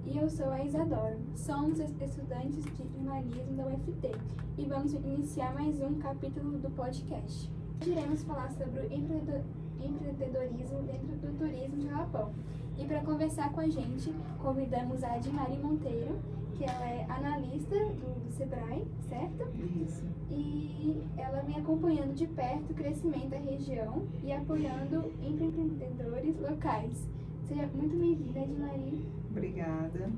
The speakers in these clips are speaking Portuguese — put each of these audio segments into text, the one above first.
E eu sou a Isadora. Somos estudantes de jornalismo da UFT e vamos iniciar mais um capítulo do podcast. Hoje iremos falar sobre o empreendedorismo dentro do turismo de Jalapão. E para conversar com a gente, convidamos a Admari Monteiro, que ela é analista do Sebrae, certo? Isso. E ela vem acompanhando de perto o crescimento da região e apoiando empreendedores locais. Seja muito bem-vinda, Admari. Obrigada.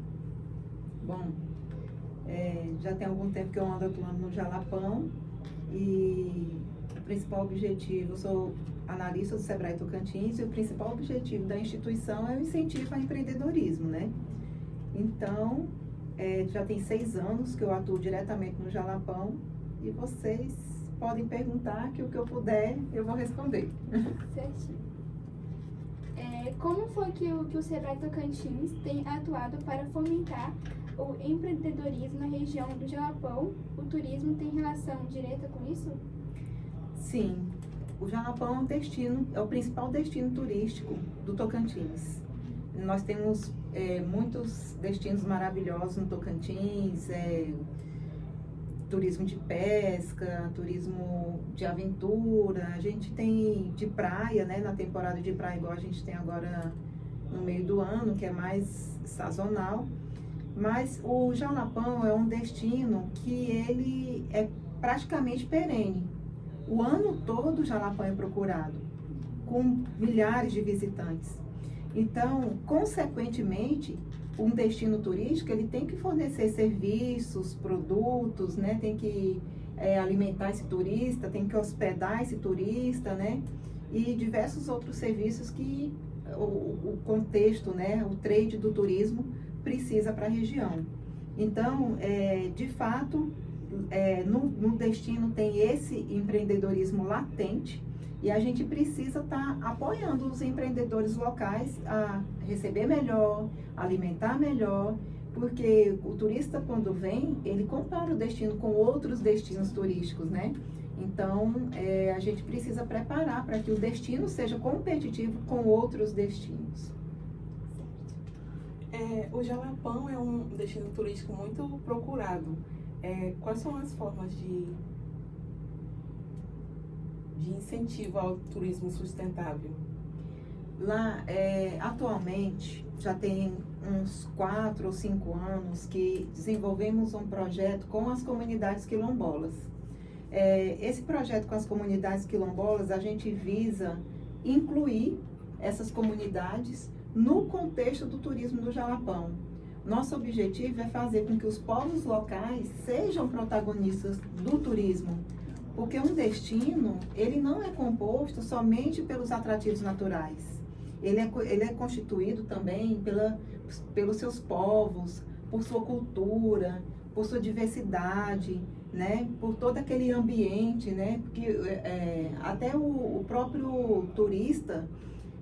Bom, já tem algum tempo que eu ando atuando no Jalapão e o principal objetivo, eu sou analista do Sebrae Tocantins e o principal objetivo da instituição é o incentivo ao empreendedorismo, né? Então, já tem 6 anos que eu atuo diretamente no Jalapão e vocês podem perguntar que o que eu puder eu vou responder. Certinho. Como foi que o Sebrae Tocantins tem atuado para fomentar o empreendedorismo na região do Jalapão? O turismo tem relação direta com isso? Sim, o Jalapão é o principal destino turístico do Tocantins. Nós temos muitos destinos maravilhosos no Tocantins, turismo de pesca, turismo de aventura, a gente tem de praia, né, na temporada de praia, igual a gente tem agora no meio do ano, que é mais sazonal, mas o Jalapão é um destino que ele é praticamente perene. O ano todo o Jalapão é procurado, com milhares de visitantes. Então, consequentemente, um destino turístico, ele tem que fornecer serviços, produtos, né? Tem que alimentar esse turista, tem que hospedar esse turista, né? E diversos outros serviços que o contexto, né? O trade do turismo precisa para a região. Então, de fato, no destino tem esse empreendedorismo latente, e a gente precisa estar apoiando os empreendedores locais a receber melhor, alimentar melhor, porque o turista, quando vem, ele compara o destino com outros destinos turísticos, né? Então, a gente precisa preparar para que o destino seja competitivo com outros destinos. O Jalapão é um destino turístico muito procurado. Quais são as formas de incentivo ao turismo sustentável? Lá, atualmente, já tem uns 4 ou 5 anos que desenvolvemos um projeto com as comunidades quilombolas. Esse projeto com as comunidades quilombolas, a gente visa incluir essas comunidades no contexto do turismo do Jalapão. Nosso objetivo é fazer com que os povos locais sejam protagonistas do turismo, porque um destino, ele não é composto somente pelos atrativos naturais. Ele é constituído também pelos seus povos, por sua cultura, por sua diversidade, né? Por todo aquele ambiente, né? Porque até o próprio turista,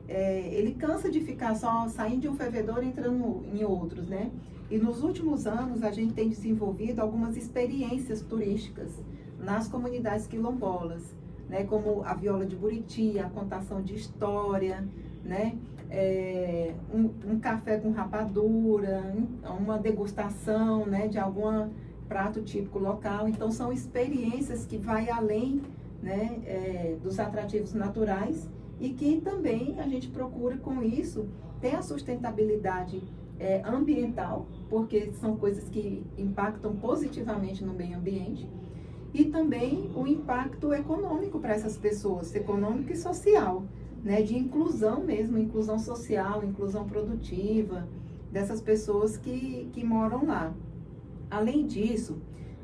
ele cansa de ficar só saindo de um fervedor e entrando em outros, né? E nos últimos anos a gente tem desenvolvido algumas experiências turísticas nas comunidades quilombolas, né, como a viola de buriti, a contação de história, né, um café com rapadura, uma degustação, né, de algum prato típico local. Então são experiências que vai além, né, dos atrativos naturais e que também a gente procura com isso ter a sustentabilidade ambiental, porque são coisas que impactam positivamente no meio ambiente. E também o impacto econômico para essas pessoas, econômico e social, né? De inclusão mesmo, inclusão social, inclusão produtiva, dessas pessoas que moram lá. Além disso,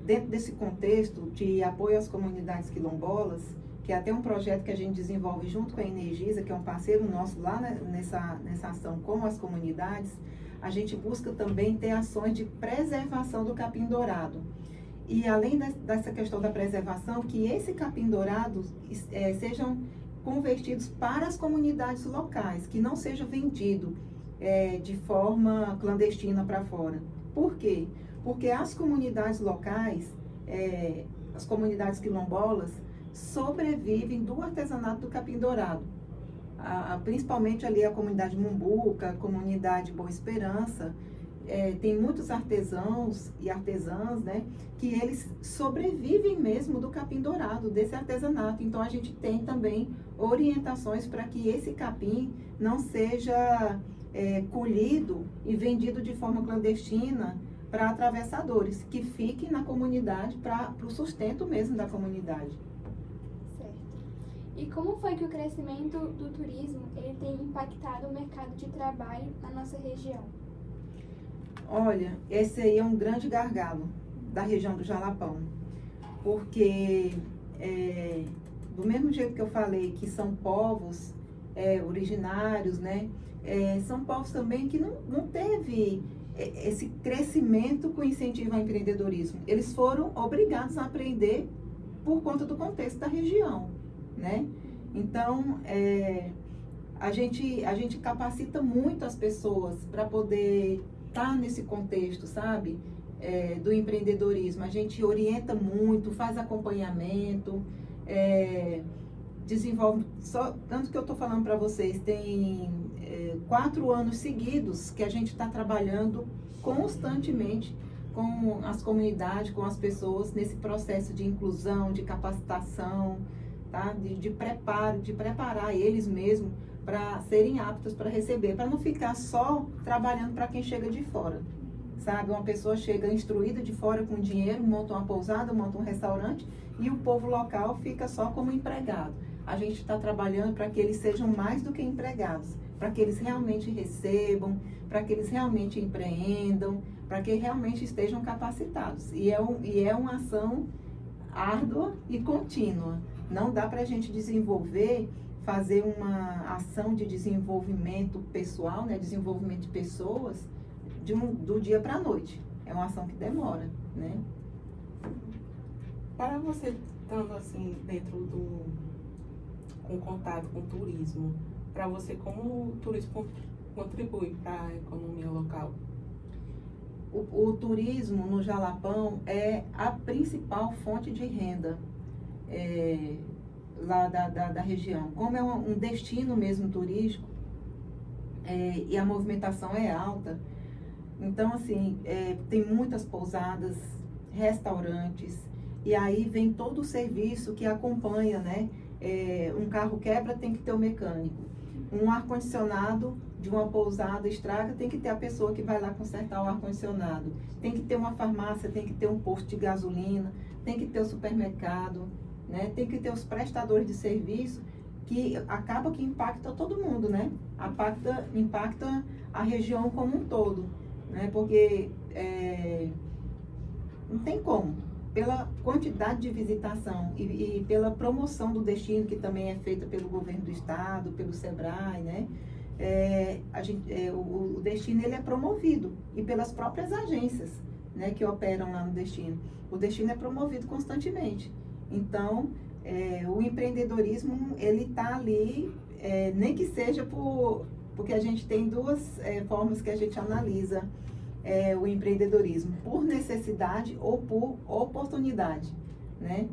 dentro desse contexto de apoio às comunidades quilombolas, que é até um projeto que a gente desenvolve junto com a Energisa, que é um parceiro nosso lá nessa ação com as comunidades, a gente busca também ter ações de preservação do capim-dourado. E além dessa questão da preservação, que esse capim-dourado sejam convertidos para as comunidades locais, que não seja vendido de forma clandestina para fora. Por quê? Porque as comunidades locais, as comunidades quilombolas, sobrevivem do artesanato do capim-dourado. Principalmente ali a comunidade Mumbuca, a comunidade Boa Esperança, tem muitos artesãos e artesãs, né, que eles sobrevivem mesmo do capim dourado, desse artesanato. Então, a gente tem também orientações para que esse capim não seja colhido e vendido de forma clandestina para atravessadores, que fiquem na comunidade para o sustento mesmo da comunidade. Certo. E como foi que o crescimento do turismo ele tem impactado o mercado de trabalho na nossa região? Olha, esse aí é um grande gargalo da região do Jalapão, porque do mesmo jeito que eu falei que são povos originários, né, são povos também que não teve esse crescimento com incentivo ao empreendedorismo. Eles foram obrigados a aprender por conta do contexto da região, né? Então, a gente capacita muito as pessoas para poder estar nesse contexto, sabe? Do empreendedorismo. A gente orienta muito, faz acompanhamento, desenvolve. Tanto que eu estou falando para vocês, tem 4 anos seguidos que a gente está trabalhando constantemente com as comunidades, com as pessoas, nesse processo de inclusão, de capacitação, tá? de preparar eles mesmos para serem aptos para receber, para não ficar só trabalhando para quem chega de fora, sabe? Uma pessoa chega instruída de fora com dinheiro, monta uma pousada, monta um restaurante e o povo local fica só como empregado. A gente está trabalhando para que eles sejam mais do que empregados, para que eles realmente recebam, para que eles realmente empreendam, para que realmente estejam capacitados. E é uma ação árdua e contínua. Não dá para a gente fazer uma ação de desenvolvimento pessoal, né, desenvolvimento de pessoas, do dia para a noite. É uma ação que demora, né? Para você, estando assim, com contato com o turismo, para você, como o turismo contribui para a economia local? O turismo no Jalapão é a principal fonte de renda lá da região. Como é um destino mesmo turístico, e a movimentação é alta, então, assim, tem muitas pousadas, restaurantes, e aí vem todo o serviço que acompanha, né? Um carro quebra, tem que ter o mecânico. Um ar-condicionado de uma pousada estraga, tem que ter a pessoa que vai lá consertar o ar-condicionado. Tem que ter uma farmácia, tem que ter um posto de gasolina, tem que ter o supermercado, né? Tem que ter os prestadores de serviço, que acaba que impacta todo mundo, né? Impacta a região como um todo, né? Porque não tem como. Pela quantidade de visitação e pela promoção do destino, que também é feita pelo governo do estado, pelo SEBRAE, né? O destino ele é promovido e pelas próprias agências, né, que operam lá no destino. O destino é promovido constantemente. Então, o empreendedorismo, ele está ali, nem que seja porque a gente tem duas formas que a gente analisa o empreendedorismo, por necessidade ou por oportunidade, né?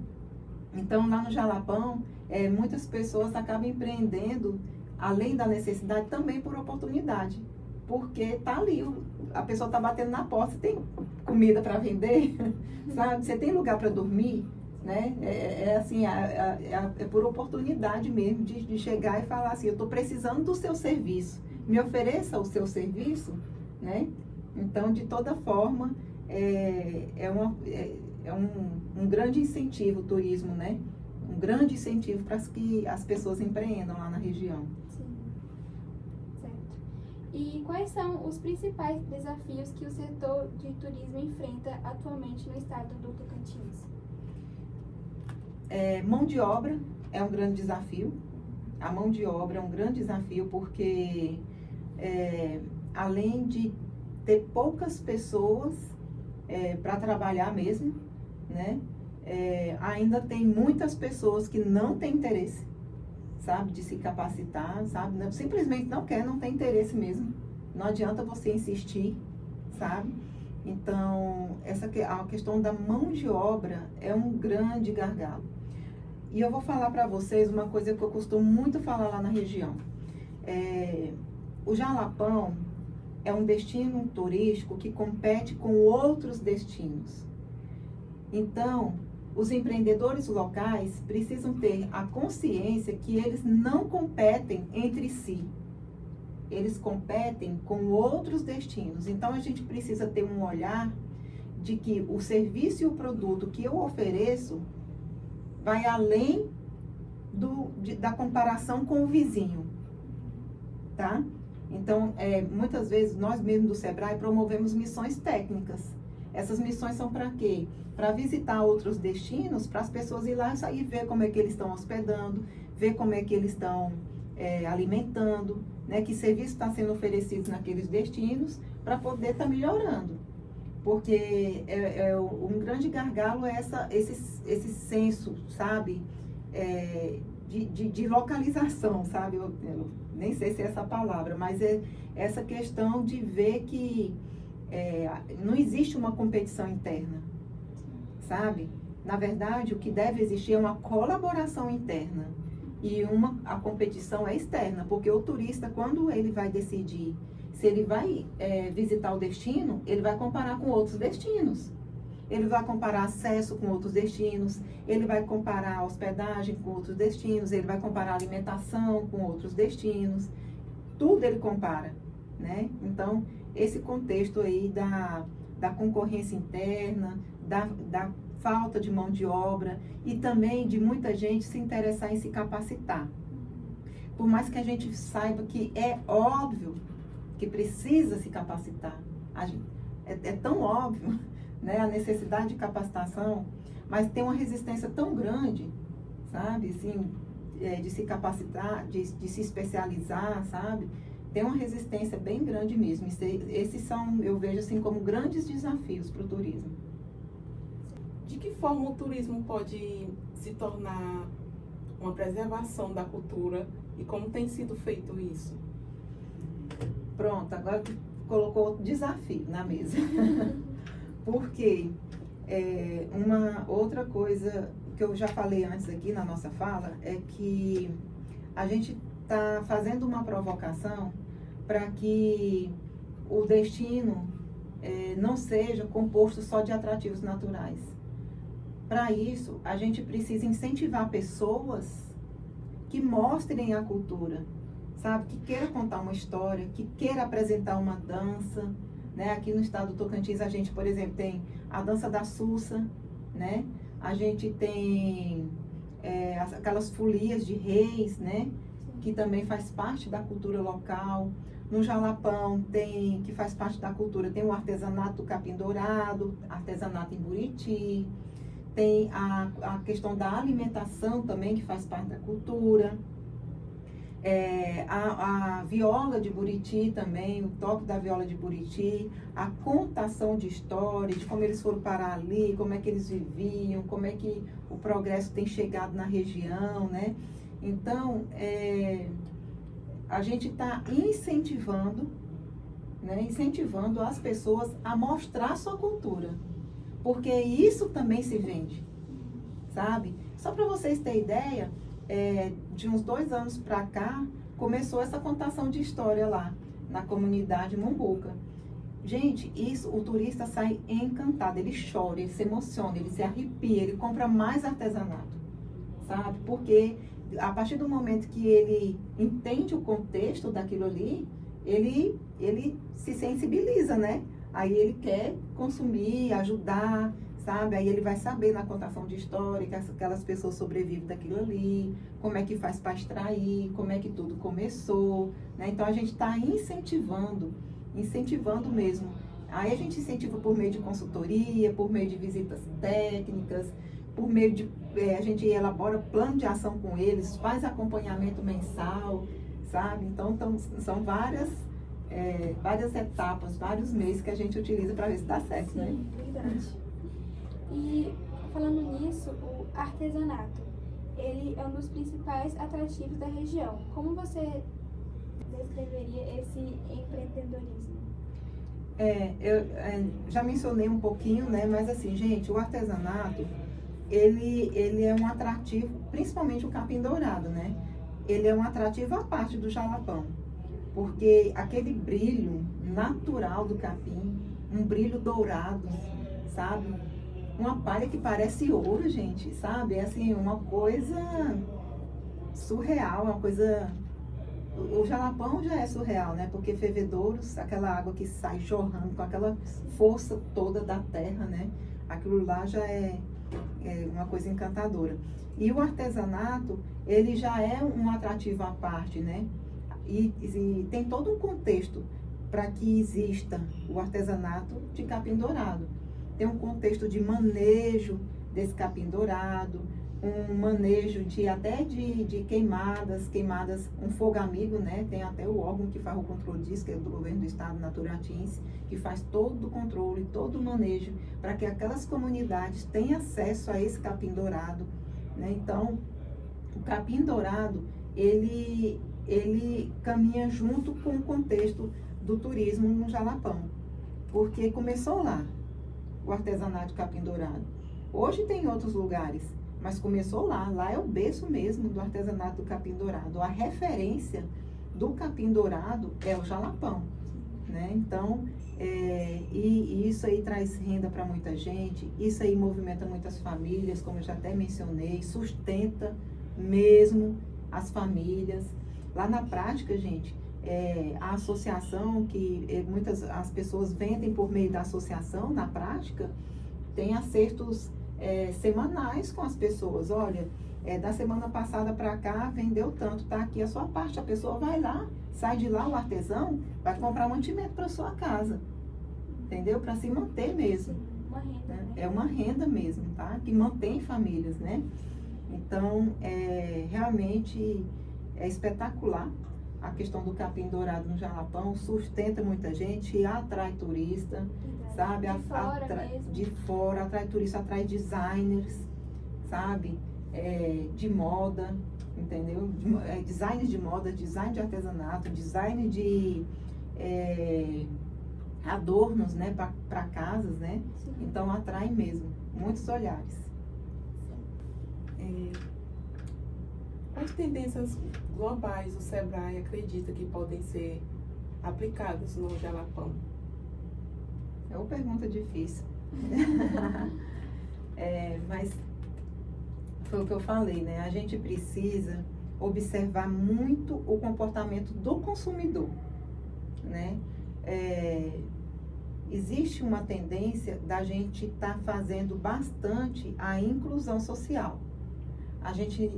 Então, lá no Jalapão, muitas pessoas acabam empreendendo, além da necessidade, também por oportunidade, porque tá ali, a pessoa está batendo na porta, você tem comida para vender, sabe? Você tem lugar para dormir, né? Assim, é por oportunidade mesmo de chegar e falar assim, eu estou precisando do seu serviço, me ofereça o seu serviço, né? Então, de toda forma, um grande incentivo o turismo, né? Um grande incentivo para que as pessoas empreendam lá na região. Sim, certo. E quais são os principais desafios que o setor de turismo enfrenta atualmente no estado do Tocantins? Mão de obra é um grande desafio. A mão de obra é um grande desafio porque, além de ter poucas pessoas para trabalhar mesmo, né? Ainda tem muitas pessoas que não têm interesse, sabe, de se capacitar, sabe? Simplesmente não tem interesse mesmo. Não adianta você insistir, sabe? Então, a questão da mão de obra é um grande gargalo. E eu vou falar para vocês uma coisa que eu costumo muito falar lá na região. O Jalapão, é um destino turístico que compete com outros destinos. Então, os empreendedores locais precisam ter a consciência que eles não competem entre si. Eles competem com outros destinos. Então, a gente precisa ter um olhar de que o serviço e o produto que eu ofereço vai além da comparação com o vizinho, tá? Então, muitas vezes, nós mesmos do Sebrae promovemos missões técnicas. Essas missões são para quê? Para visitar outros destinos, para as pessoas ir lá e ver como é que eles estão hospedando, ver como é que eles estão alimentando, né? Que serviço está sendo oferecido naqueles destinos, para poder estar melhorando. Porque um grande gargalo é esse senso, sabe? De localização, sabe? Eu nem sei se é essa palavra, mas é essa questão de ver que não existe uma competição interna, sabe? Na verdade, o que deve existir é uma colaboração interna e a competição é externa, porque o turista, quando ele vai decidir se ele vai visitar o destino, ele vai comparar com outros destinos. Ele vai comparar acesso com outros destinos, ele vai comparar hospedagem com outros destinos, ele vai comparar alimentação com outros destinos. Tudo ele compara, né? Então, esse contexto aí da concorrência interna, da falta de mão de obra e também de muita gente se interessar em se capacitar. Por mais que a gente saiba que é óbvio que precisa se capacitar, é tão óbvio, né, a necessidade de capacitação, mas tem uma resistência tão grande, sabe, assim, de se capacitar, de se especializar, sabe, tem uma resistência bem grande mesmo. Esses são, eu vejo assim, como grandes desafios para o turismo. De que forma o turismo pode se tornar uma preservação da cultura e como tem sido feito isso? Pronto, agora colocou outro desafio na mesa. Porque uma outra coisa que eu já falei antes aqui na nossa fala é que a gente está fazendo uma provocação para que o destino não seja composto só de atrativos naturais. Para isso, a gente precisa incentivar pessoas que mostrem a cultura, sabe? Que queira contar uma história, que queira apresentar uma dança, né? Aqui no estado do Tocantins, a gente, por exemplo, tem a dança da Sussa, né? A gente tem aquelas folias de reis, né? Que também faz parte da cultura local. No Jalapão, que faz parte da cultura, tem o artesanato do capim dourado, artesanato em Buriti. Tem a questão da alimentação também, que faz parte da cultura. A viola de Buriti também, o toque da viola de Buriti, a contação de histórias, de como eles foram parar ali, como é que eles viviam, como é que o progresso tem chegado na região, né? Então, a gente está incentivando, né? Incentivando as pessoas a mostrar sua cultura, porque isso também se vende, sabe? Só para vocês terem ideia, de uns 2 anos para cá, começou essa contação de história lá, na comunidade Mumbuca. Gente, o turista sai encantado, ele chora, ele se emociona, ele se arrepia, ele compra mais artesanato, sabe? Porque a partir do momento que ele entende o contexto daquilo ali, ele se sensibiliza, né? Aí ele quer consumir, ajudar, sabe? Aí ele vai saber na contação de história que aquelas pessoas sobrevivem daquilo ali, como é que faz para extrair, como é que tudo começou, né? Então a gente está incentivando mesmo. Aí a gente incentiva por meio de consultoria, por meio de visitas técnicas, por meio de... a gente elabora plano de ação com eles, faz acompanhamento mensal, sabe? Então são várias etapas, vários meses que a gente utiliza para ver se dá certo, né? Sim, verdade. E falando nisso, o artesanato, ele é um dos principais atrativos da região. Como você descreveria esse empreendedorismo? Eu já mencionei um pouquinho, né? Mas assim, gente, o artesanato, ele é um atrativo, principalmente o capim dourado, né? Ele é um atrativo à parte do Jalapão. porque aquele brilho natural do capim, um brilho dourado, sabe? Uma palha que parece ouro, gente, sabe? É assim, uma coisa surreal, uma coisa... O jalapão já é surreal, né? Porque fervedouros, aquela água que sai jorrando com aquela força toda da terra, né? Aquilo lá já é uma coisa encantadora. E o artesanato, ele já é um atrativo à parte, né? E tem todo um contexto para que exista o artesanato de capim dourado. Tem um contexto de manejo desse capim dourado, um manejo até de queimadas, um fogo amigo, né? Tem até o órgão que faz o controle disso, que é do governo do estado, Naturatins, que faz todo o controle, todo o manejo, para que aquelas comunidades tenham acesso a esse capim dourado, né? Então, o capim dourado, ele caminha junto com o contexto do turismo no Jalapão, porque começou lá, o artesanato de capim dourado. Hoje tem outros lugares, mas começou lá. Lá é o berço mesmo do artesanato do capim dourado. A referência do capim dourado é o Jalapão, né? Então, e isso aí traz renda para muita gente, isso aí movimenta muitas famílias, como eu já até mencionei, sustenta mesmo as famílias. Lá na prática, gente, a associação que as pessoas vendem por meio da associação, na prática, tem acertos semanais com as pessoas. Olha, da semana passada para cá, vendeu tanto, tá aqui a sua parte. A pessoa vai lá, sai de lá, o artesão vai comprar mantimento para sua casa, entendeu? Para se manter mesmo. Uma renda, né? É uma renda mesmo, tá? Que mantém famílias, né? Então, realmente é espetacular a questão do capim dourado no Jalapão, sustenta muita gente, atrai turista, sabe? De fora, atrai turista, atrai designers, sabe? De moda, entendeu? Design de moda, design de artesanato, design de adornos, né? Para casas, né? Sim. Então, atrai mesmo, muitos olhares. Quais tendências globais o Sebrae acredita que podem ser aplicadas no Jalapão? É uma pergunta difícil. Mas foi o que eu falei, né? A gente precisa observar muito o comportamento do consumidor, né? Existe uma tendência da gente estar fazendo bastante a inclusão social. A gente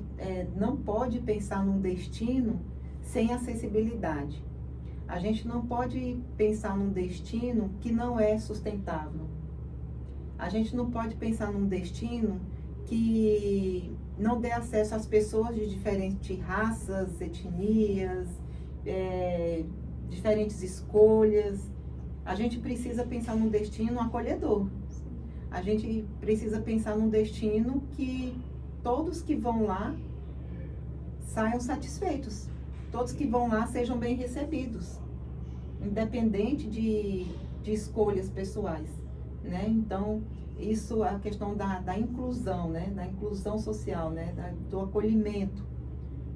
não pode pensar num destino sem acessibilidade. A gente não pode pensar num destino que não é sustentável. A gente não pode pensar num destino que não dê acesso às pessoas de diferentes raças, etnias, diferentes escolhas. A gente precisa pensar num destino acolhedor. A gente precisa pensar num destino que todos que vão lá saiam satisfeitos. Todos que vão lá sejam bem recebidos, independente de escolhas pessoais, né? Então, isso é a questão da inclusão, né? Da inclusão social, né? Do acolhimento,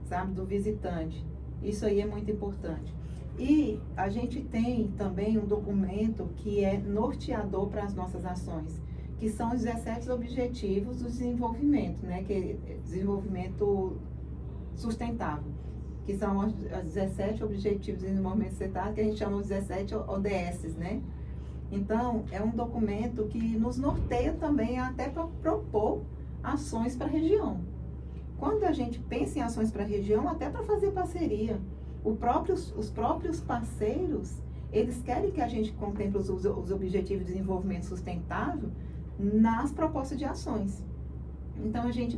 sabe? Do visitante. Isso aí é muito importante. E a gente tem também um documento que é norteador para as nossas ações, que são os 17 Objetivos do Desenvolvimento, né? Que é desenvolvimento sustentável, que são os 17 Objetivos de Desenvolvimento Sustentável, que a gente chama de 17 ODS, né? Então, é um documento que nos norteia também até para propor ações para a região. Quando a gente pensa em ações para a região, até para fazer parceria, os próprios parceiros, eles querem que a gente contemple os Objetivos de Desenvolvimento Sustentável nas propostas de ações. Então, a gente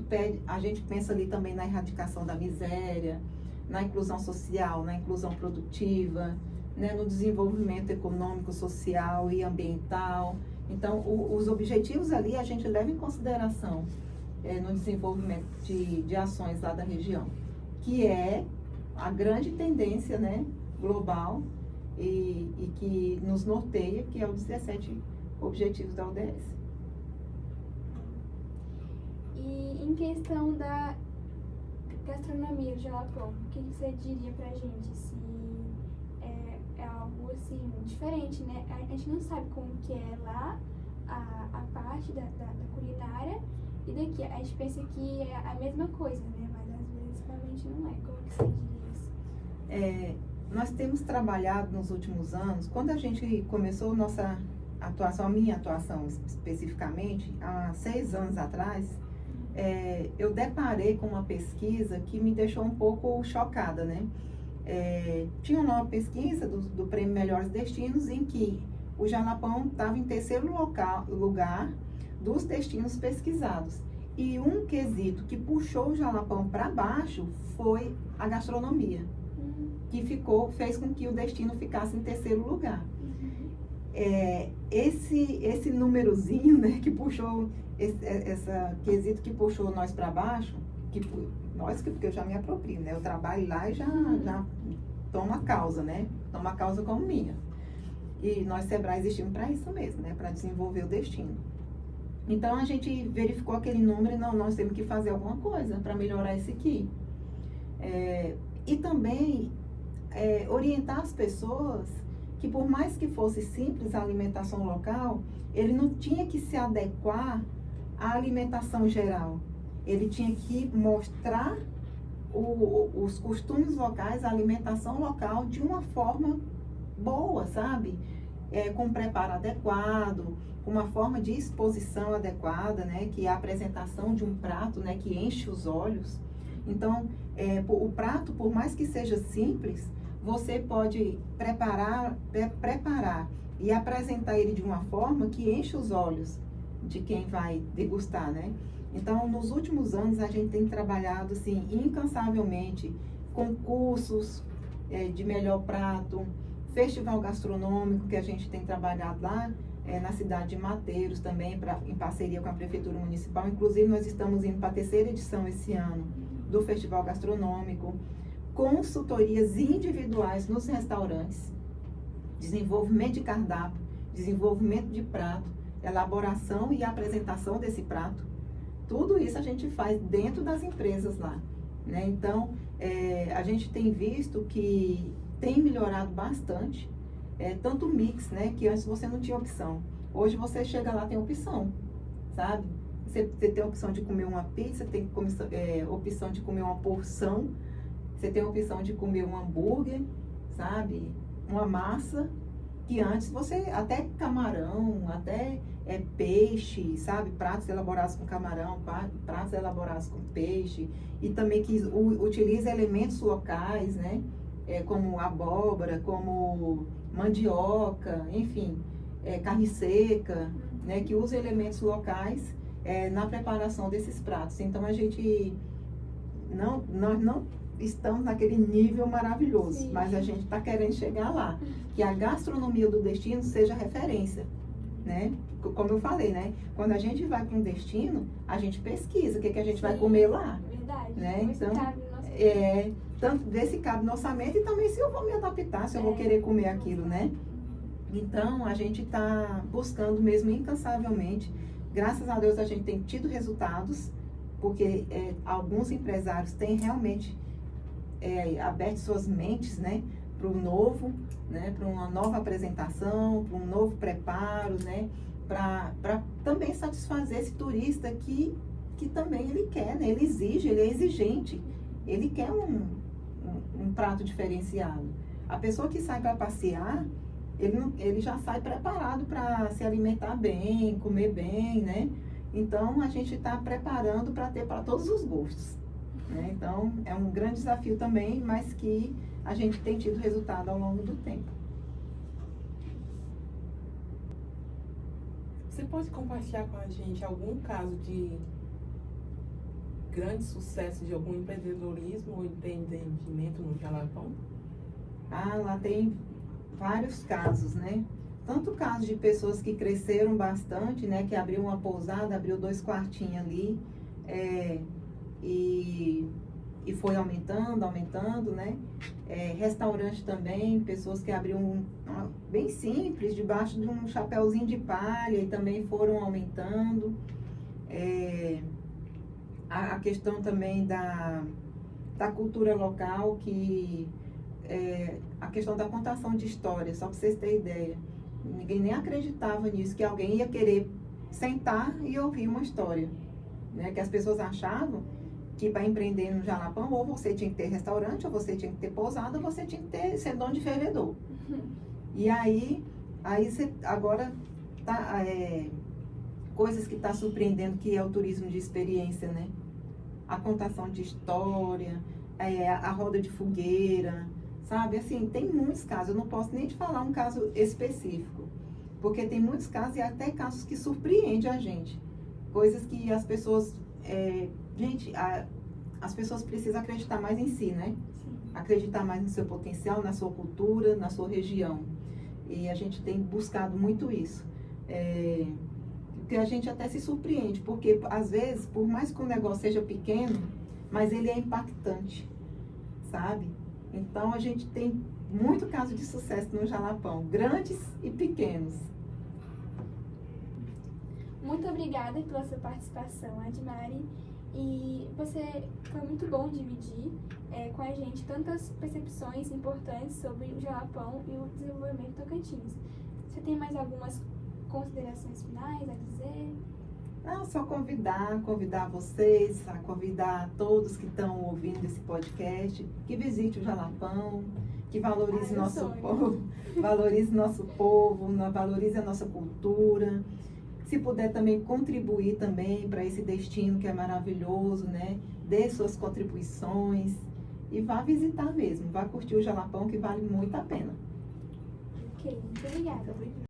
pensa ali também na erradicação da miséria, na inclusão social, na inclusão produtiva, né, no desenvolvimento econômico, social e ambiental. Então, os objetivos ali a gente leva em consideração no desenvolvimento de ações lá da região, que é a grande tendência, né, global e que nos norteia, que é os 17 Objetivos da ODS. E em questão da gastronomia do Jalapão, o que você diria pra gente? Se assim, diferente, né? A gente não sabe como que é lá a parte da culinária e daqui. A gente pensa que é a mesma coisa, né? Mas às vezes realmente não é. Como que você diria isso? Nós temos trabalhado nos últimos anos, quando a gente começou nossa atuação, a minha atuação especificamente, há 6 anos atrás, eu deparei com uma pesquisa que me deixou um pouco chocada, né? Tinha uma nova pesquisa do Prêmio Melhores Destinos em que o Jalapão estava em terceiro lugar dos destinos pesquisados. E um quesito que puxou o Jalapão para baixo foi a gastronomia, que fez com que o destino ficasse em terceiro lugar. Esse númerozinho, né, que puxou, essa quesito que puxou nós para baixo, porque eu já me aproprio, né? Eu trabalho lá e já tomo a causa, né? Tomo a causa como minha. E nós, Sebrae, existimos para isso mesmo, né? Para desenvolver o destino. Então, a gente verificou aquele número e nós temos que fazer alguma coisa para melhorar isso aqui. E também orientar as pessoas que, por mais que fosse simples a alimentação local, ele não tinha que se adequar à alimentação geral. Ele tinha que mostrar os costumes locais, a alimentação local de uma forma boa, sabe? Com preparo adequado, com uma forma de exposição adequada, né? Que é a apresentação de um prato, né? Que enche os olhos. Então, o prato, por mais que seja simples, você pode preparar e apresentar ele de uma forma que enche os olhos de quem vai degustar, né? Então, nos últimos anos, a gente tem trabalhado, assim, incansavelmente com cursos de melhor prato, festival gastronômico, que a gente tem trabalhado lá na cidade de Mateiros também, em parceria com a Prefeitura Municipal. Inclusive, nós estamos indo para a 3ª edição esse ano do Festival Gastronômico, consultorias individuais nos restaurantes, desenvolvimento de cardápio, desenvolvimento de prato, elaboração e apresentação desse prato. Tudo isso a gente faz dentro das empresas lá, né? Então, a gente tem visto que tem melhorado bastante, tanto o mix, né? Que antes você não tinha opção. Hoje você chega lá, tem opção, sabe? Você tem a opção de comer uma pizza, tem opção de comer uma porção, você tem a opção de comer um hambúrguer, sabe? Uma massa, que antes você, até camarão, até peixe, sabe? Pratos elaborados com camarão, pratos elaborados com peixe, e também que utiliza elementos locais, né? Como abóbora, como mandioca, enfim, carne seca, né? Que usa elementos locais na preparação desses pratos. Então, nós não estamos naquele nível maravilhoso, sim, mas a gente está querendo chegar lá, que a gastronomia do destino seja referência, né? Como eu falei, né? Quando a gente vai para um destino, a gente pesquisa o que a gente, sim, vai comer lá. Verdade. Né? Então, tanto ver se cabe no orçamento e também se eu vou me adaptar, se eu vou querer comer aquilo, né? Então, a gente está buscando mesmo incansavelmente. Graças a Deus, a gente tem tido resultados, porque alguns empresários têm realmente aberto suas mentes, né, para o novo, né, para uma nova apresentação, para um novo preparo, né, para também satisfazer esse turista que também ele quer, né, ele exige, ele é exigente, ele quer um prato diferenciado. A pessoa que sai para passear, ele já sai preparado para se alimentar bem, comer bem, né? Então, a gente está preparando para ter para todos os gostos, né? Então, é um grande desafio também, mas que a gente tem tido resultado ao longo do tempo. Você pode compartilhar com a gente algum caso de grande sucesso de algum empreendedorismo ou empreendimento no Jalapão? Lá tem vários casos, né? Tanto casos de pessoas que cresceram bastante, né? Que abriu uma pousada, abriu 2 quartinhos ali, e foi aumentando, né? Restaurante também, pessoas que abriam bem simples, debaixo de um chapéuzinho de palha e também foram aumentando. A questão também da cultura local, que a questão da contação de histórias, só para vocês terem ideia. Ninguém nem acreditava nisso, que alguém ia querer sentar e ouvir uma história. Né? Que as pessoas achavam que para empreender no Jalapão, ou você tinha que ter restaurante, ou você tinha que ter pousada, ou você tinha que ter ser dono de fervedor. E aí você agora tá, coisas que está surpreendendo, que é o turismo de experiência, né? A contação de história, a roda de fogueira, sabe? Assim, tem muitos casos, eu não posso nem te falar um caso específico, porque tem muitos casos e até casos que surpreendem a gente. Coisas que as pessoas, as pessoas precisam acreditar mais em si, né? Sim. Acreditar mais no seu potencial, na sua cultura, na sua região. E a gente tem buscado muito isso. Que a gente até se surpreende, porque às vezes, por mais que o negócio seja pequeno, mas ele é impactante, sabe? Então a gente tem muito caso de sucesso no Jalapão, grandes e pequenos. Muito obrigada pela sua participação, Admari. E foi muito bom dividir com a gente tantas percepções importantes sobre o Jalapão e o desenvolvimento do Tocantins. Você tem mais algumas considerações finais a dizer? Não, só convidar vocês, a convidar todos que estão ouvindo esse podcast, que visite o Jalapão, que valorize nosso povo, valorize nosso povo, valorize a nossa cultura. Se puder também contribuir também para esse destino que é maravilhoso, né? Dê suas contribuições e vá visitar mesmo, vá curtir o Jalapão, que vale muito a pena. Ok, muito obrigada.